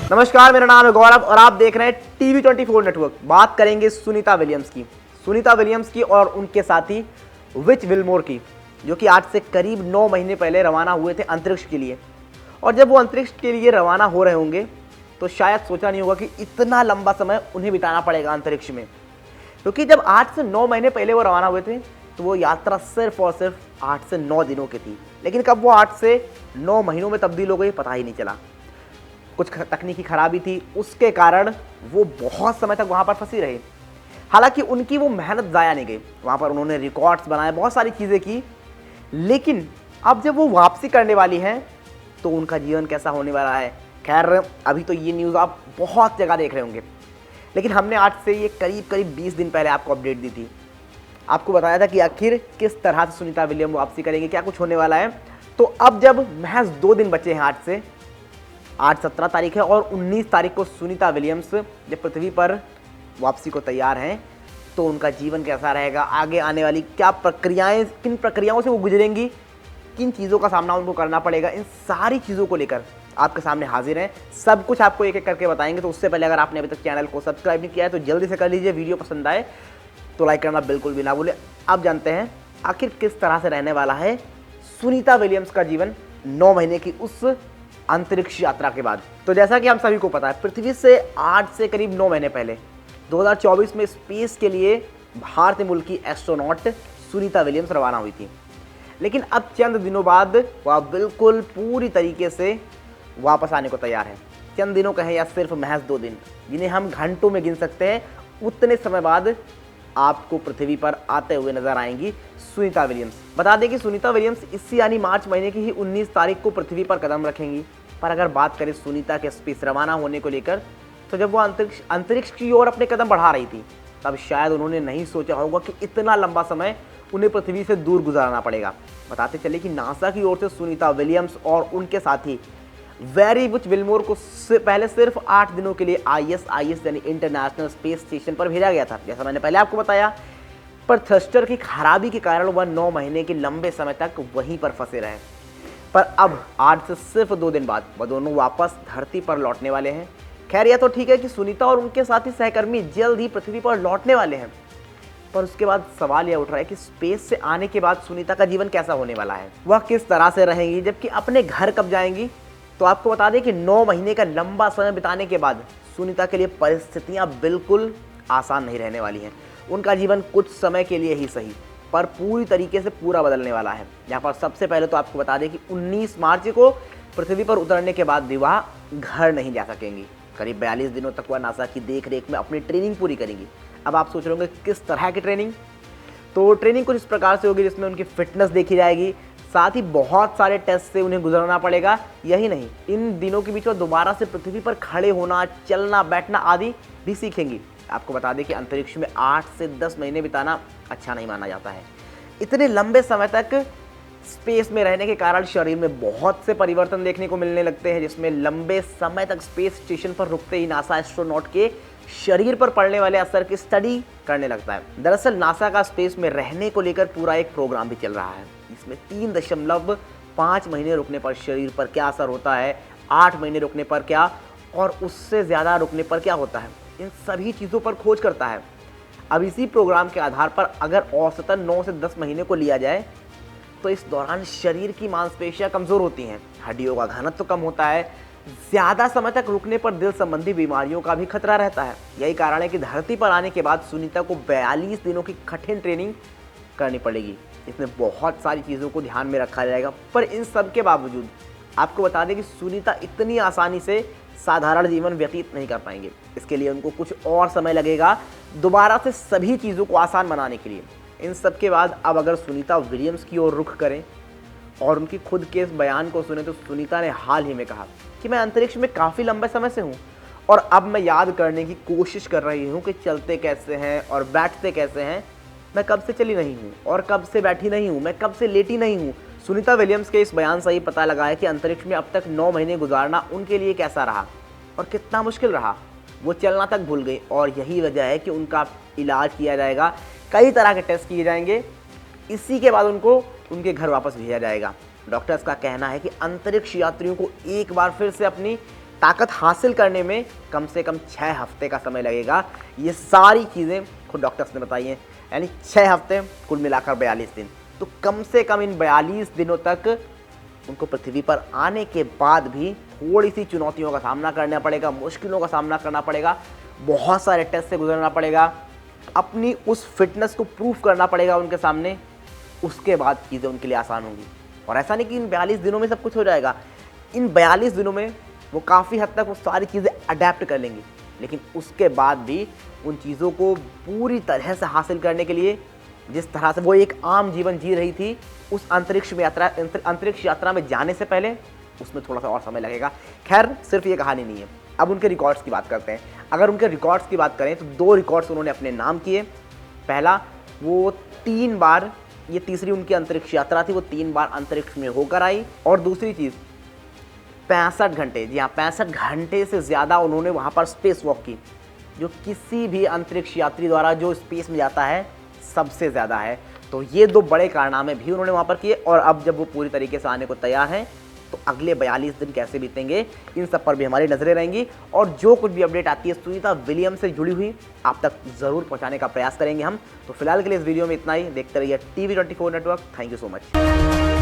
नमस्कार, मेरा नाम है गौरव और आप देख रहे हैं टीवी 24 नेटवर्क। बात करेंगे सुनीता विलियम्स की और उनके साथी विच विलमोर की, जो कि आज से करीब 9 महीने पहले रवाना हुए थे अंतरिक्ष के लिए। और जब वो अंतरिक्ष के लिए रवाना हो रहे होंगे तो शायद सोचा नहीं होगा कि इतना लंबा समय उन्हें बिताना पड़ेगा अंतरिक्ष में, क्योंकि जब 8 से 9 महीने पहले वो रवाना हुए थे तो वो यात्रा सिर्फ और सिर्फ 8 से 9 दिनों की थी। लेकिन कब वो 8 से 9 महीनों में तब्दील हो गई पता ही नहीं चला। कुछ तकनीकी खराबी थी, उसके कारण वो बहुत समय तक वहाँ पर फंसी रही। हालांकि उनकी वो मेहनत ज़ाया नहीं गई, वहाँ पर उन्होंने रिकॉर्ड्स बनाए, बहुत सारी चीज़ें की। लेकिन अब जब वो वापसी करने वाली हैं तो उनका जीवन कैसा होने वाला है, खैर अभी तो ये न्यूज़ आप बहुत जगह देख रहे होंगे। लेकिन हमने आज से ये करीब 20 दिन पहले आपको अपडेट दी थी। आपको बताया था कि आखिर किस तरह से सुनीता विलियम वापसी करेंगे, क्या कुछ होने वाला है। तो अब जब महज 2 दिन बचे हैं, आज 17 तारीख है और 19 तारीख को सुनीता विलियम्स जब पृथ्वी पर वापसी को तैयार हैं तो उनका जीवन कैसा रहेगा, आगे आने वाली क्या प्रक्रियाएं, किन प्रक्रियाओं से वो गुजरेंगी, किन चीज़ों का सामना उनको करना पड़ेगा, इन सारी चीज़ों को लेकर आपके सामने हाजिर हैं। सब कुछ आपको एक एक करके बताएंगे। तो उससे पहले अगर आपने अभी तक चैनल को सब्सक्राइब नहीं किया है तो जल्दी से कर लीजिए। वीडियो पसंद आए तो लाइक करना बिल्कुल भी ना भूलें। अब जानते हैं आखिर किस तरह से रहने वाला है सुनीता विलियम्स का जीवन 9 महीने की उस अंतरिक्ष यात्रा के बाद। तो जैसा कि हम सभी को पता है, पृथ्वी से आज से करीब 9 महीने पहले 2024 में स्पेस के लिए भारतीय मूल की एस्ट्रोनॉट सुनीता विलियम्स रवाना हुई थी। लेकिन अब चंद दिनों बाद वह बिल्कुल पूरी तरीके से वापस आने को तैयार है। चंद दिनों कहें या सिर्फ महज 2 दिन, जिन्हें हम घंटों में गिन सकते हैं, उतने समय बाद आपको पृथ्वी पर आते हुए नजर आएंगी सुनीता विलियम्स। बता दें कि सुनीता विलियम्स इसी यानी मार्च महीने की ही 19 तारीख को पृथ्वी पर कदम रखेंगी। पर अगर बात करें सुनीता के स्पेस रवाना होने को लेकर, तो जब वो अंतरिक्ष की ओर अपने कदम बढ़ा रही थी तब शायद उन्होंने नहीं सोचा होगा कि इतना लंबा समय उन्हें पृथ्वी से दूर गुजारना पड़ेगा। बताते चले कि नासा की ओर से सुनीता विलियम्स और उनके साथी विच विलमोर को पहले सिर्फ 8 दिनों के लिए ISS यानी इंटरनेशनल स्पेस स्टेशन पर भेजा गया था, जैसा मैंने पहले आपको बताया। पर थ्रस्टर की खराबी के कारण वह 9 महीने के लंबे समय तक वहीं पर फंसे रहे। पर अब आज से सिर्फ 2 दिन बाद वह दोनों वापस धरती पर लौटने वाले हैं। खैर यह तो ठीक है कि सुनीता और उनके साथी सहकर्मी जल्द ही पृथ्वी पर लौटने वाले हैं, पर उसके बाद सवाल यह उठ रहा है कि स्पेस से आने के बाद सुनीता का जीवन कैसा होने वाला है, वह किस तरह से रहेंगी, जबकि अपने घर कब जाएंगी। तो आपको बता दें कि 9 महीने का लंबा समय बिताने के बाद सुनीता के लिए परिस्थितियां बिल्कुल आसान नहीं रहने वाली हैं। उनका जीवन कुछ समय के लिए ही सही पर पूरी तरीके से पूरा बदलने वाला है। यहाँ पर सबसे पहले तो आपको बता दें कि 19 मार्च को पृथ्वी पर उतरने के बाद भी वह घर नहीं जा सकेंगी। करीब 42 दिनों तक वह नासा की देख रेख में अपनी ट्रेनिंग पूरी करेंगी। अब आप सोच रहे होंगे किस तरह की ट्रेनिंग। तो ट्रेनिंग कुछ इस प्रकार से होगी जिसमें उनकी फिटनेस देखी जाएगी, साथ ही बहुत सारे टेस्ट से उन्हें गुजरना पड़ेगा। यही नहीं, इन दिनों के बीच वो दोबारा से पृथ्वी पर खड़े होना, चलना, बैठना आदि भी सीखेंगी। आपको बता दें कि अंतरिक्ष में 8 से 10 महीने बिताना अच्छा नहीं माना जाता है। इतने लंबे समय तक स्पेस में रहने के कारण शरीर में बहुत से परिवर्तन देखने को मिलने लगते हैं, जिसमें लंबे समय तक स्पेस स्टेशन पर रुकते ही नासा एस्ट्रोनॉट के शरीर पर पड़ने वाले असर की स्टडी करने लगता है। दरअसल नासा का स्पेस में रहने को लेकर पूरा एक प्रोग्राम भी चल रहा है, इसमें 3.5 महीने रुकने पर शरीर पर क्या असर होता है, 8 महीने रुकने पर क्या, और उससे ज़्यादा रुकने पर क्या होता है, इन सभी चीज़ों पर खोज करता है। अब इसी प्रोग्राम के आधार पर अगर औसतन 9 से 10 महीने को लिया जाए तो इस दौरान शरीर की मांसपेशियां कमज़ोर होती हैं, हड्डियों का घनत्व कम होता है, ज़्यादा समय तक रुकने पर दिल संबंधी बीमारियों का भी खतरा रहता है। यही कारण है कि धरती पर आने के बाद सुनीता को 42 दिनों की कठिन ट्रेनिंग करनी पड़ेगी। इसमें बहुत सारी चीज़ों को ध्यान में रखा जाएगा। पर इन सब के बावजूद आपको बता दें कि सुनीता इतनी आसानी से साधारण जीवन व्यतीत नहीं कर पाएंगे। इसके लिए उनको कुछ और समय लगेगा दोबारा से सभी चीज़ों को आसान बनाने के लिए। इन सब के बाद अब अगर सुनीता विलियम्स की ओर रुख करें और उनकी खुद के इस बयान को सुने तो सुनीता ने हाल ही में कहा कि मैं अंतरिक्ष में काफ़ी लंबे समय से हूँ और अब मैं याद करने की कोशिश कर रही हूँ कि चलते कैसे हैं और बैठते कैसे हैं। मैं कब से चली नहीं हूँ और कब से बैठी नहीं हूँ, मैं कब से लेटी नहीं हूँ। सुनीता विलियम्स के इस बयान से ही पता लगा है कि अंतरिक्ष में अब तक 9 महीने गुजारना उनके लिए कैसा रहा और कितना मुश्किल रहा। वो चलना तक भूल गई और यही वजह है कि उनका इलाज किया जाएगा, कई तरह के टेस्ट किए जाएंगे, इसी के बाद उनको उनके घर वापस भेजा जाएगा। डॉक्टर्स का कहना है कि अंतरिक्ष यात्रियों को एक बार फिर से अपनी ताकत हासिल करने में कम से कम 6 हफ्ते का समय लगेगा। ये सारी चीज़ें खुद डॉक्टर्स ने बताई हैं, यानी 6 हफ्ते कुल मिलाकर 42 दिन। तो कम से कम इन 42 दिनों तक उनको पृथ्वी पर आने के बाद भी थोड़ी सी चुनौतियों का सामना करना पड़ेगा, मुश्किलों का सामना करना पड़ेगा, बहुत सारे टेस्ट से गुजरना पड़ेगा, अपनी उस फिटनेस को प्रूफ करना पड़ेगा उनके सामने। उसके बाद चीज़ें उनके लिए आसान होंगी। और ऐसा नहीं कि इन 42 दिनों में सब कुछ हो जाएगा। इन 42 दिनों में वो काफ़ी हद तक वो सारी चीज़ें अडेप्ट कर लेंगी, लेकिन उसके बाद भी उन चीज़ों को पूरी तरह से हासिल करने के लिए जिस तरह से वो एक आम जीवन जी रही थी, उस अंतरिक्ष यात्रा में जाने से पहले उसमें थोड़ा सा और समय लगेगा। खैर, सिर्फ ये कहानी नहीं है। अब उनके रिकॉर्ड्स की बात करते हैं। अगर उनके रिकॉर्ड्स की बात करें तो 2 रिकॉर्ड्स उन्होंने अपने नाम किए। पहला, वो 3 बार, ये तीसरी उनकी अंतरिक्ष यात्रा थी, वो 3 बार अंतरिक्ष में होकर आई। और दूसरी चीज़, 65 घंटे, जी हाँ 65 घंटे से ज़्यादा उन्होंने वहाँ पर स्पेस वॉक की, जो किसी भी अंतरिक्ष यात्री द्वारा जो स्पेस में जाता है सबसे ज़्यादा है। तो ये 2 बड़े कारनामे भी उन्होंने वहाँ पर किए। और अब जब वो पूरी तरीके से आने को तैयार हैं तो अगले 42 दिन कैसे बीतेंगे, इन सब पर भी हमारी नज़रें रहेंगी। और जो कुछ भी अपडेट आती है सुनीता विलियम्स से जुड़ी हुई, आप तक ज़रूर पहुँचाने का प्रयास करेंगे हम। तो फिलहाल के लिए इस वीडियो में इतना ही। देखते रहिए TV24 network. Thank you so much.